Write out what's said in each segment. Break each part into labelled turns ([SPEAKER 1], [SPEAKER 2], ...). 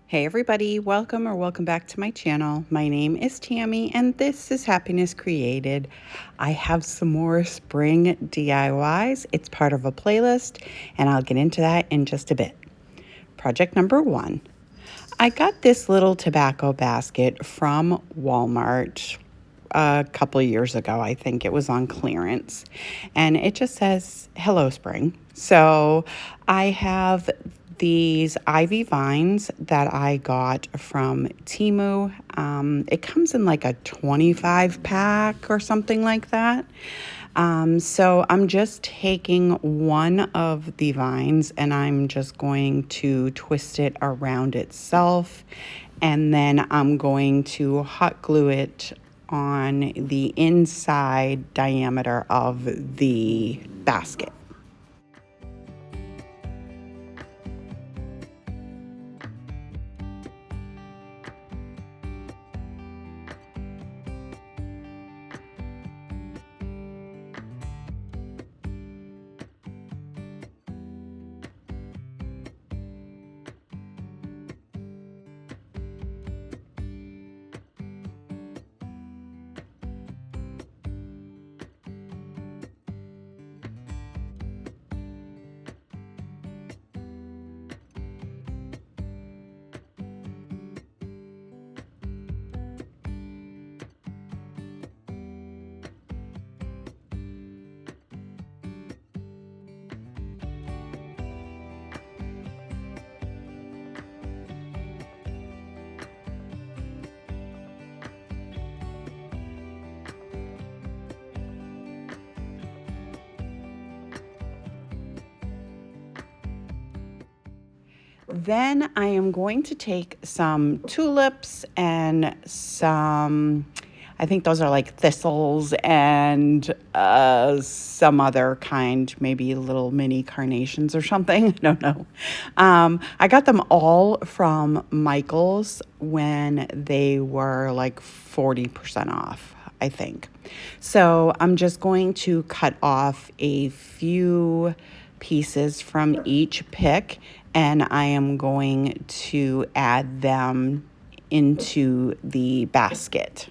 [SPEAKER 1] Hey everybody, welcome back to my channel. My name is Tammy and this is Happiness Created. I have some more spring DIYs. It's part of a playlist and I'll get into that in just a bit. Project number 1. I got this little tobacco basket from Walmart a couple of years ago. I think it was on clearance and it just says hello spring. So I have these ivy vines that I got from TEMU. It comes in like a 25 pack or something like that. So I'm just taking one of the vines and I'm just going to twist it around itself, and then I'm going to hot glue it on the inside diameter of the basket. Then I am going to take some tulips and I think those are like thistles and some other kind, maybe little mini carnations or something. I don't know. I got them all from Michael's when they were like 40% off, I think. So I'm just going to cut off a few pieces from each pick and I am going to add them into the basket.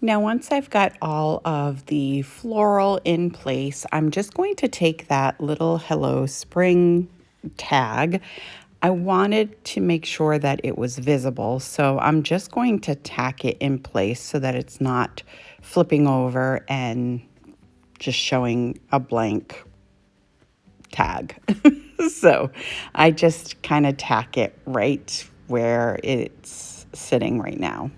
[SPEAKER 1] Now, once I've got all of the floral in place, I'm just going to take that little Hello Spring tag. I wanted to make sure that it was visible, so I'm just going to tack it in place so that it's not flipping over and just showing a blank tag. So I just kind of tack it right where it's sitting right now.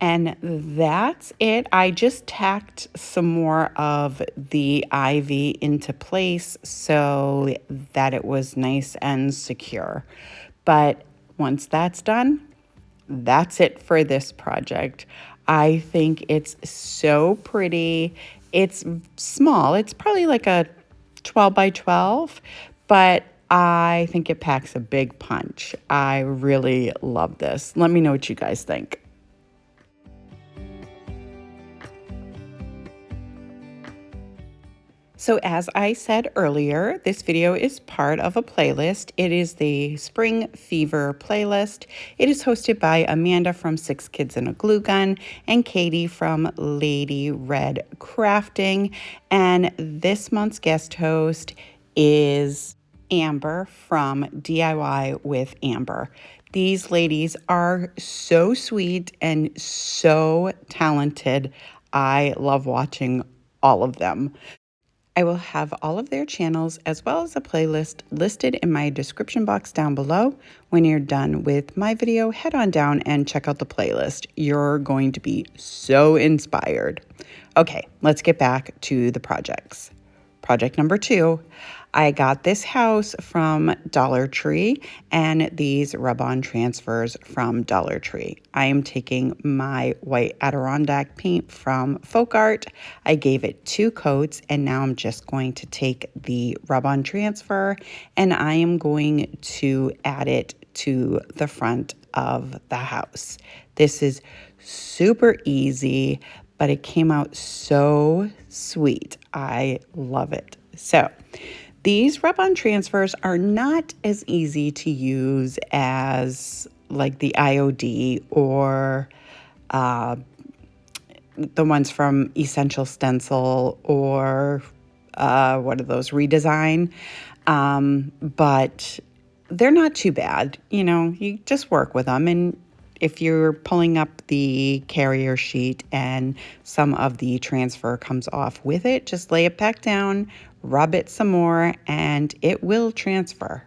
[SPEAKER 1] And that's it. I just tacked some more of the ivy into place so that it was nice and secure. But once that's done, that's it for this project. I think it's so pretty. It's small. It's probably like a 12 by 12, but I think it packs a big punch. I really love this. Let me know what you guys think. So as I said earlier, this video is part of a playlist. It is the Spring Fever playlist. It is hosted by Amanda from 6 Kids and a Glue Gun and Katie from Lady Red Crafting. And this month's guest host is Amber from DIY with Amber. These ladies are so sweet and so talented. I love watching all of them. I will have all of their channels as well as a playlist listed in my description box down below. When you're done with my video, head on down and check out the playlist. You're going to be so inspired. Okay, let's get back to the projects. Project number 2, I got this house from Dollar Tree and these rub-on transfers from Dollar Tree. I am taking my white Adirondack paint from Folk Art. I gave it 2 coats and now I'm just going to take the rub-on transfer and I am going to add it to the front of the house. This is super easy, but it came out so sweet. I love it. So these rub-on transfers are not as easy to use as like the IOD or the ones from Essential Stencil or what are those, Redesign. But they're not too bad. You know, you just work with them, and if you're pulling up the carrier sheet and some of the transfer comes off with it, just lay it back down, rub it some more, and it will transfer.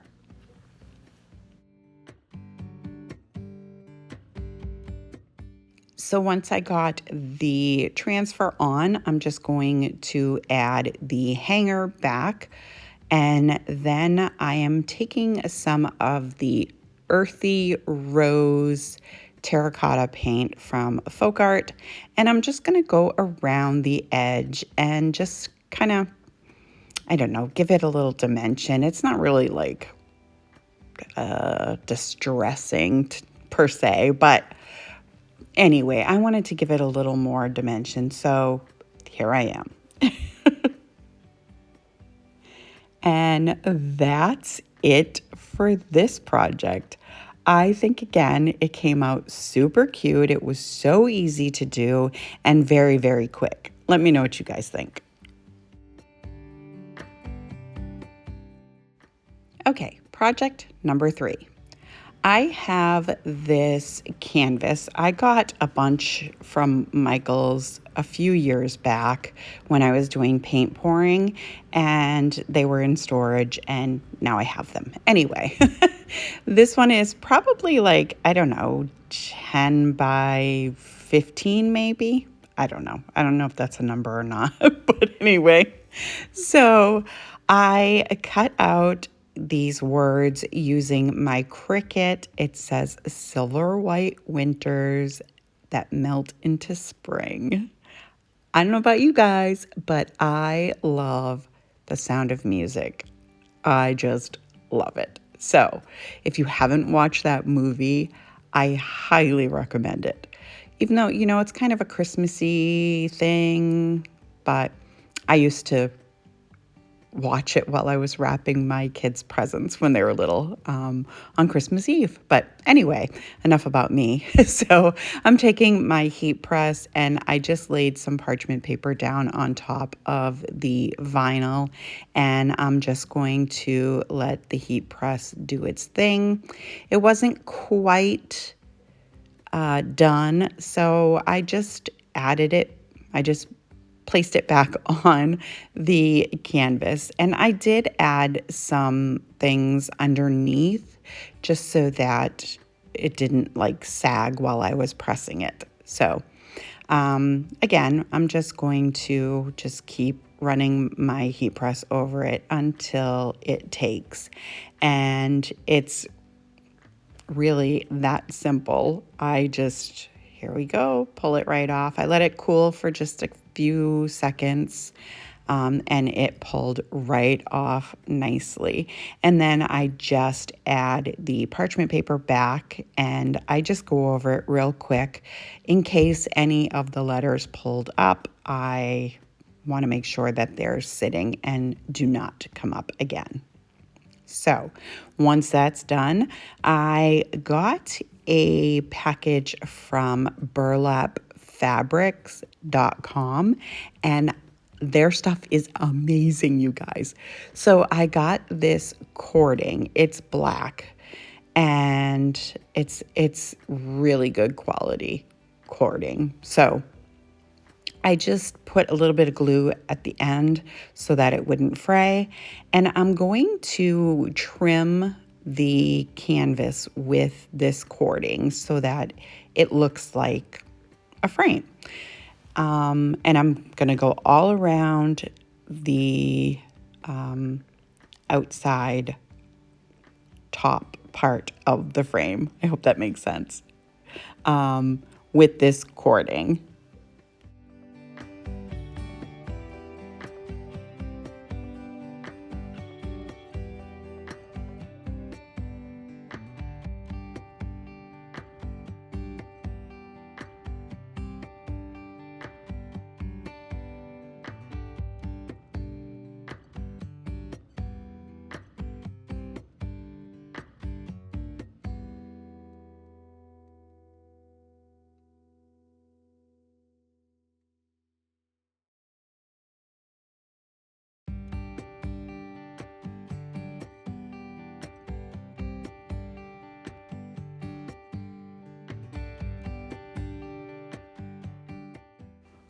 [SPEAKER 1] So once I got the transfer on, I'm just going to add the hanger back, and then I am taking some of the earthy rose terracotta paint from Folk Art, and I'm just going to go around the edge and just kind of, I don't know, give it a little dimension. It's not really like distressing per se, but anyway, I wanted to give it a little more dimension, so here I am. And that's it for this project. I think, again, it came out super cute. It was so easy to do and very, very quick. Let me know what you guys think. Okay, project number 3. I have this canvas. I got a bunch from Michael's a few years back when I was doing paint pouring, and they were in storage, and now I have them. Anyway, this one is probably like, I don't know, 10 by 15 maybe. I don't know. I don't know if that's a number or not, but anyway. So I cut out these words using my Cricut. It says silver white winters that melt into spring. I don't know about you guys, but I love the sound of music. I just love it. So if you haven't watched that movie, I highly recommend it. Even though, you know, it's kind of a Christmassy thing, but I used to watch it while I was wrapping my kids' presents when they were little on Christmas Eve. But anyway, enough about me. So I'm taking my heat press and I just laid some parchment paper down on top of the vinyl, and I'm just going to let the heat press do its thing. It wasn't quite done, so I just added it. I just placed it back on the canvas, and I did add some things underneath just so that it didn't like sag while I was pressing it. So again, I'm just going to just keep running my heat press over it until it takes, and it's really that simple. Here we go, pull it right off. I let it cool for just a few seconds, and it pulled right off nicely. And then I just add the parchment paper back, and I just go over it real quick. In case any of the letters pulled up, I want to make sure that they're sitting and do not come up again. So once that's done, I got a package from burlapfabrics.com, and their stuff is amazing, you guys. So I got this cording. It's black, and it's really good quality cording. So I just put a little bit of glue at the end so that it wouldn't fray. And I'm going to trim the canvas with this cording so that it looks like a frame. And I'm going to go all around the outside top part of the frame. I hope that makes sense. With this cording.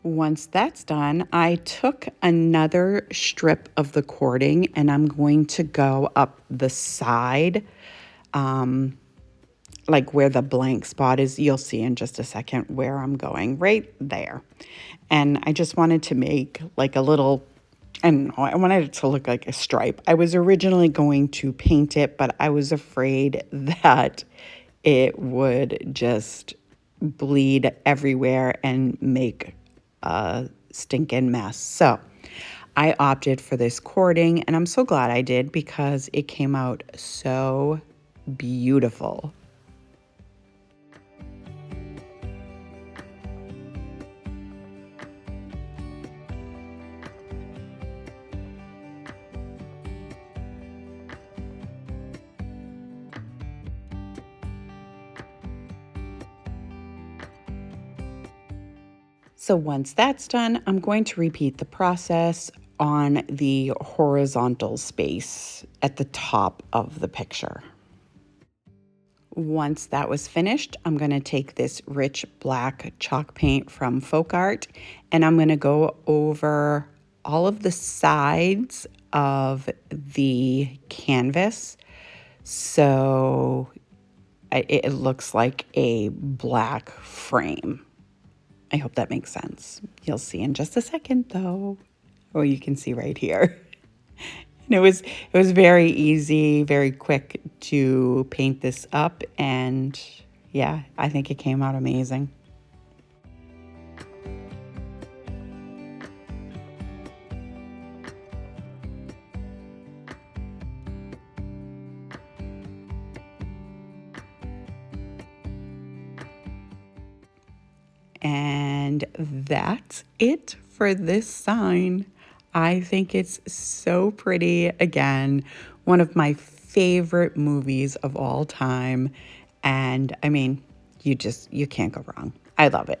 [SPEAKER 1] Once that's done, I took another strip of the cording and I'm going to go up the side, like where the blank spot is. You'll see in just a second where I'm going, right there. And I just wanted to make like a little, I don't know, I wanted it to look like a stripe. I was originally going to paint it, but I was afraid that it would just bleed everywhere and make a stinking mess. So I opted for this cording, and I'm so glad I did because it came out so beautiful. So once that's done, I'm going to repeat the process on the horizontal space at the top of the picture. Once that was finished, I'm going to take this rich black chalk paint from Folk Art, and I'm going to go over all of the sides of the canvas so it looks like a black frame. I hope that makes sense. You'll see in just a second though. Oh, you can see right here. And it was very easy, very quick to paint this up, and yeah, I think it came out amazing. And that's it for this sign. I think it's so pretty. Again, one of my favorite movies of all time. And I mean, you can't go wrong. I love it.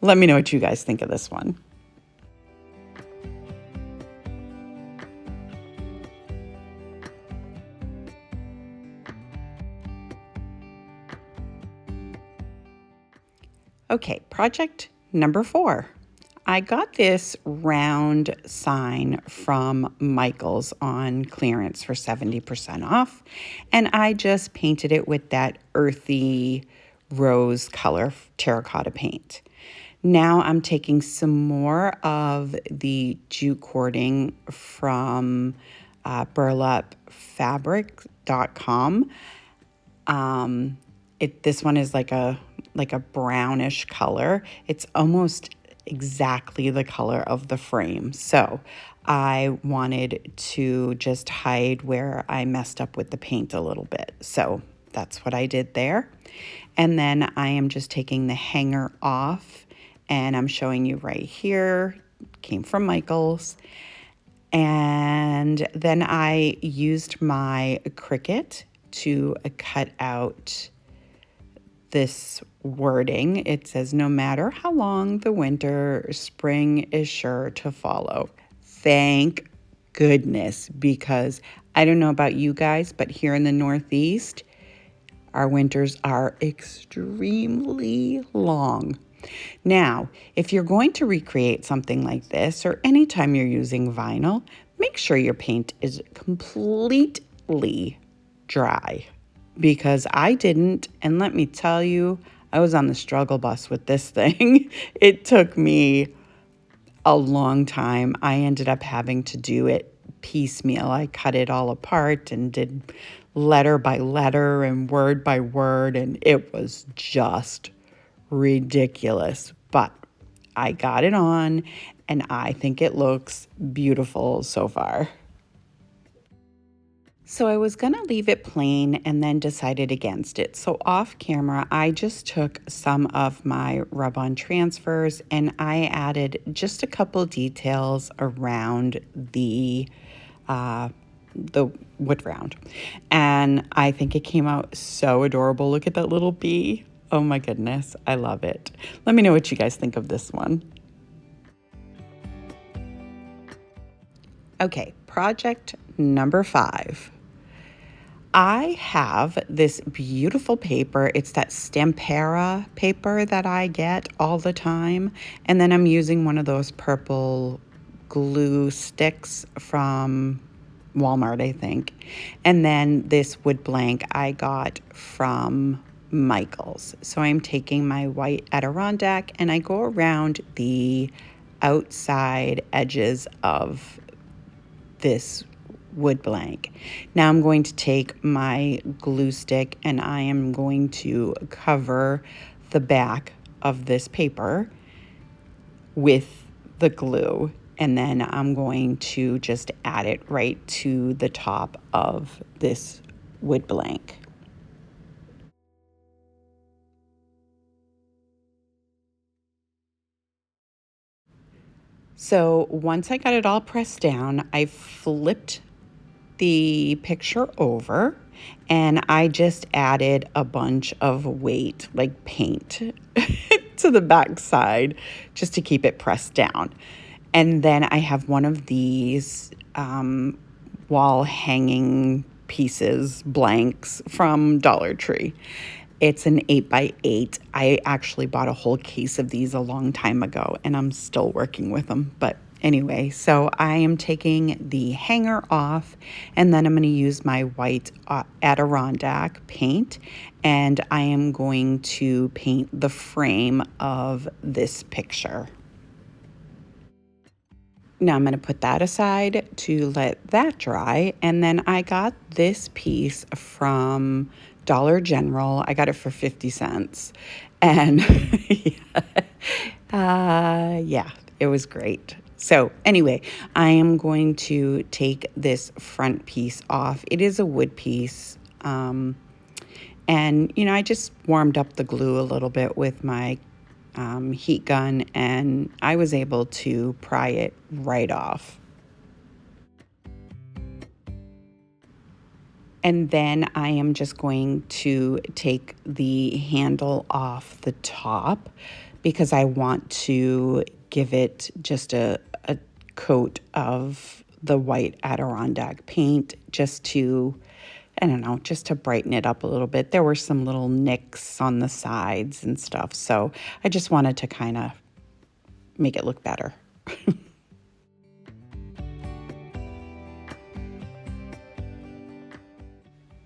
[SPEAKER 1] Let me know what you guys think of this one. Okay, project number 4. I got this round sign from Michael's on clearance for 70% off, and I just painted it with that earthy rose color terracotta paint. Now I'm taking some more of the jute cording from burlapfabric.com. This one is like a brownish color. It's almost exactly the color of the frame. So I wanted to just hide where I messed up with the paint a little bit. So that's what I did there. And then I am just taking the hanger off, and I'm showing you right here. Came from Michael's. And then I used my Cricut to cut out this wording. It says, no matter how long the winter, spring is sure to follow. Thank goodness, because I don't know about you guys, but here in the Northeast, our winters are extremely long. Now, if you're going to recreate something like this, or anytime you're using vinyl, make sure your paint is completely dry, because I didn't. And let me tell you, I was on the struggle bus with this thing. It took me a long time. I ended up having to do it piecemeal. I cut it all apart and did letter by letter and word by word, and it was just ridiculous. But I got it on, and I think it looks beautiful so far. So I was going to leave it plain and then decided against it. So off camera, I just took some of my rub-on transfers and I added just a couple details around the wood round. And I think it came out so adorable. Look at that little bee. Oh my goodness, I love it. Let me know what you guys think of this one. Okay, project number 5. I have this beautiful paper. It's that Stampera paper that I get all the time. And then I'm using one of those purple glue sticks from Walmart, I think. And then this wood blank I got from Michael's. So I'm taking my white Adirondack and I go around the outside edges of this wood blank. Now I'm going to take my glue stick and I am going to cover the back of this paper with the glue, and then I'm going to just add it right to the top of this wood blank. So once I got it all pressed down, I flipped the picture over and I just added a bunch of weight, like paint, to the back side just to keep it pressed down. And then I have one of these wall hanging pieces, blanks from Dollar Tree. It's an 8x8. I actually bought a whole case of these a long time ago and I'm still working with them. But anyway, so I am taking the hanger off and then I'm going to use my white Adirondack paint and I am going to paint the frame of this picture. Now I'm going to put that aside to let that dry. And then I got this piece from Dollar General. I got it for 50 cents. And yeah, it was great. So anyway, I am going to take this front piece off. It is a wood piece. And, I just warmed up the glue a little bit with my heat gun, and I was able to pry it right off. And then I am just going to take the handle off the top because I want to give it just a coat of the white Adirondack paint just to, I don't know, just to brighten it up a little bit. There were some little nicks on the sides and stuff, so I just wanted to kind of make it look better.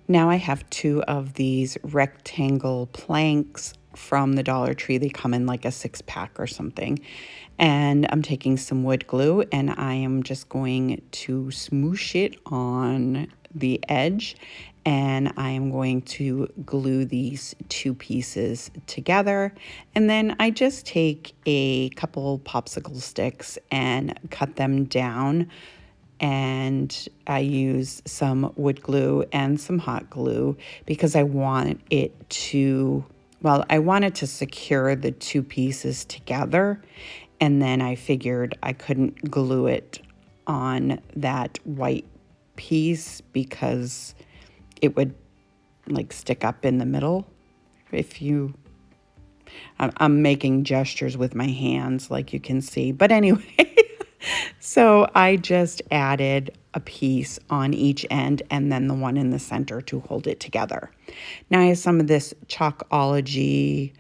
[SPEAKER 1] Now I have 2 of these rectangle planks from the Dollar Tree. They come in like a 6-pack or something. And I'm taking some wood glue and I am just going to smoosh it on the edge. And I am going to glue these 2 pieces together. And then I just take a couple popsicle sticks and cut them down, and I use some wood glue and some hot glue because I want it to, well, I wanted to secure the 2 pieces together, and then I figured I couldn't glue it on that white piece because it would like stick up in the middle. I'm making gestures with my hands like you can see, but anyway. So I just added a piece on each end and then the one in the center to hold it together. Now I have some of this Chalkology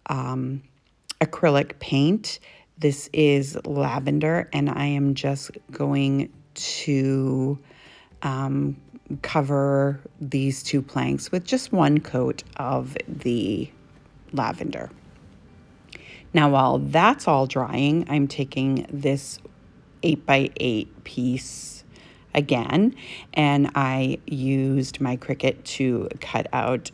[SPEAKER 1] acrylic paint. This is lavender, and I am just going to cover these 2 planks with just 1 coat of the lavender. Now while that's all drying, I'm taking this 8x8 piece again, and I used my Cricut to cut out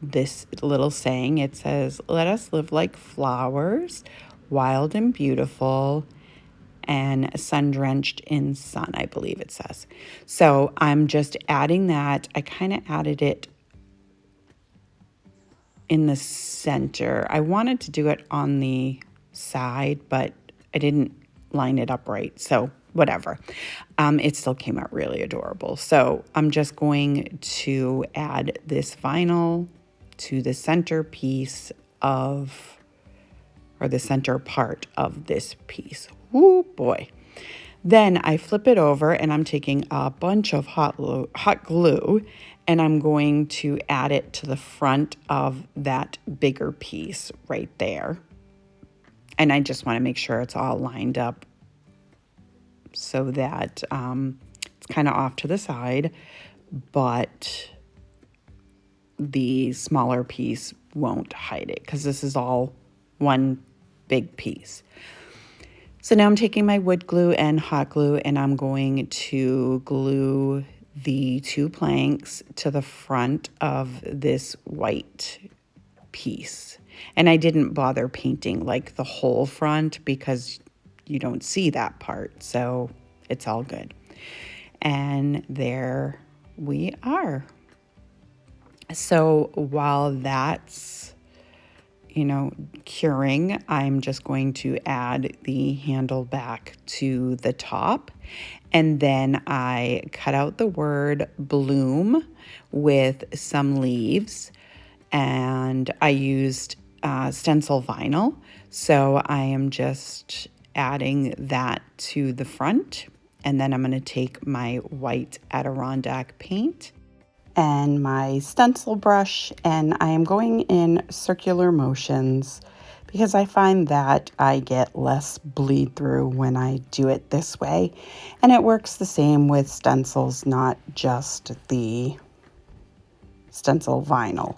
[SPEAKER 1] this little saying. It says, "Let us live like flowers, wild and beautiful, and sun-drenched in sun," I believe it says. So I'm just adding that. I kind of added it in the center. I wanted to do it on the side, but I didn't line it up right, so whatever. It still came out really adorable. So I'm just going to add this vinyl to the center piece of, or the center part of this piece. Woo boy. Then I flip it over and I'm taking a bunch of hot glue and I'm going to add it to the front of that bigger piece right there. And I just want to make sure it's all lined up so that it's kind of off to the side, but the smaller piece won't hide it because this is all one big piece. So now I'm taking my wood glue and hot glue and I'm going to glue the 2 planks to the front of this white piece. And I didn't bother painting like the whole front because you don't see that part, so it's all good. And there we are. So while that's, curing, I'm just going to add the handle back to the top. And then I cut out the word bloom with some leaves, and I used stencil vinyl. So I am just adding that to the front, and then I'm going to take my white Adirondack paint and my stencil brush, and I am going in circular motions because I find that I get less bleed through when I do it this way, and it works the same with stencils, not just the stencil vinyl.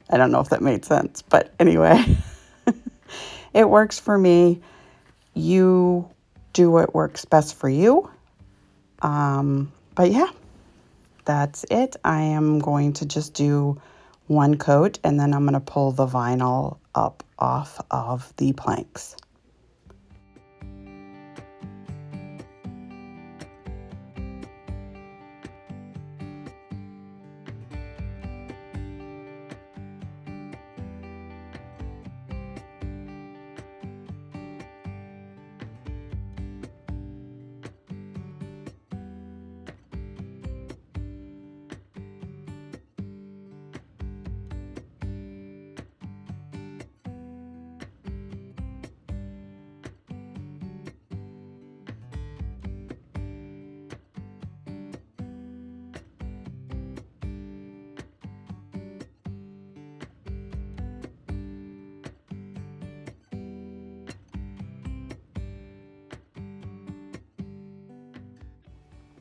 [SPEAKER 1] I don't know if that made sense, but anyway, it works for me. You do what works best for you. But yeah, that's it. I am going to just do 1 coat and then I'm going to pull the vinyl up off of the planks.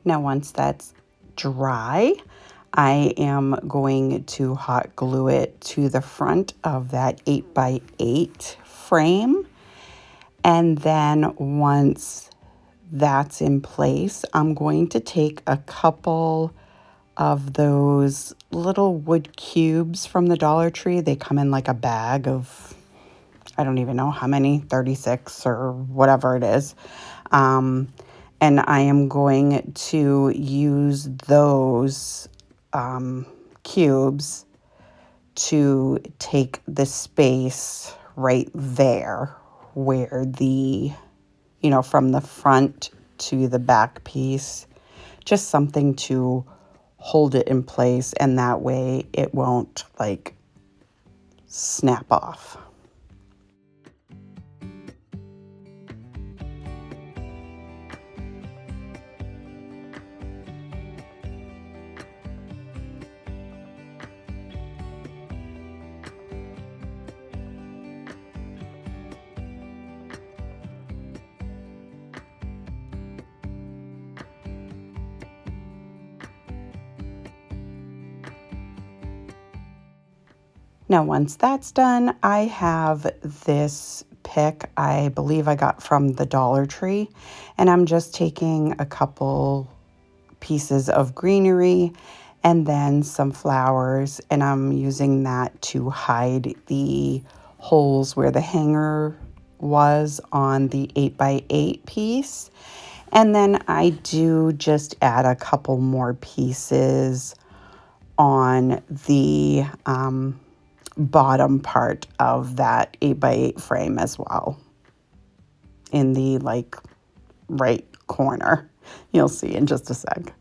[SPEAKER 1] Now once that's dry, I am going to hot glue it to the front of that 8x8 frame. And then once that's in place, I'm going to take a couple of those little wood cubes from the Dollar Tree. They come in like a bag of, I don't even know how many, 36 or whatever it is. And I am going to use those cubes to take the space right there where the, from the front to the back piece, just something to hold it in place, and that way it won't like snap off. Now, once that's done, I have this pick I believe I got from the Dollar Tree, and I'm just taking a couple pieces of greenery and then some flowers, and I'm using that to hide the holes where the hanger was on the 8x8 piece. And then I do just add a couple more pieces on the bottom part of that 8x8 frame as well, in the like right corner. You'll see in just a sec.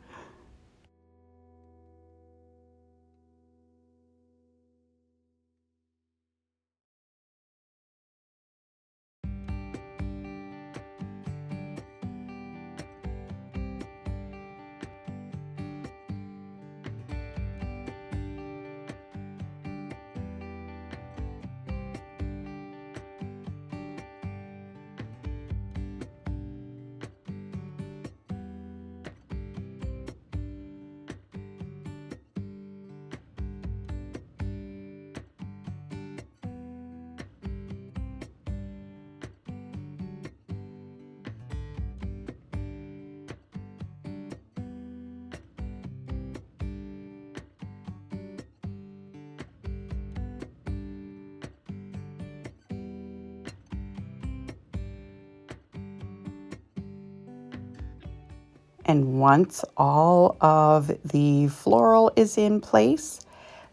[SPEAKER 1] And once all of the floral is in place,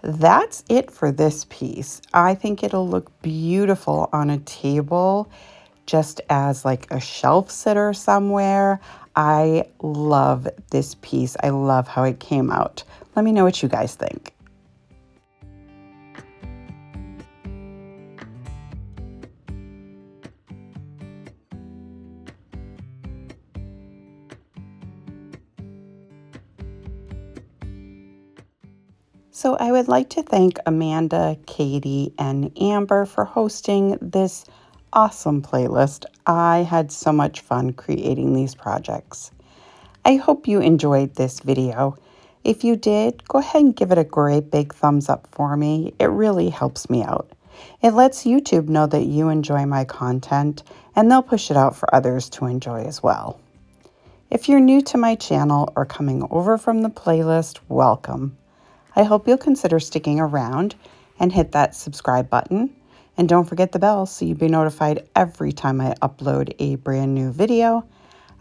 [SPEAKER 1] that's it for this piece. I think it'll look beautiful on a table, just as like a shelf sitter somewhere. I love this piece. I love how it came out. Let me know what you guys think. So I would like to thank Amanda, Katie, and Amber for hosting this awesome playlist. I had so much fun creating these projects. I hope you enjoyed this video. If you did, go ahead and give it a great big thumbs up for me. It really helps me out. It lets YouTube know that you enjoy my content, and they'll push it out for others to enjoy as well. If you're new to my channel or coming over from the playlist, welcome. I hope you'll consider sticking around and hit that subscribe button. And don't forget the bell so you'll be notified every time I upload a brand new video.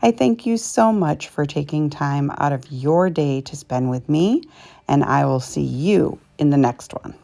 [SPEAKER 1] I thank you so much for taking time out of your day to spend with me, and I will see you in the next one.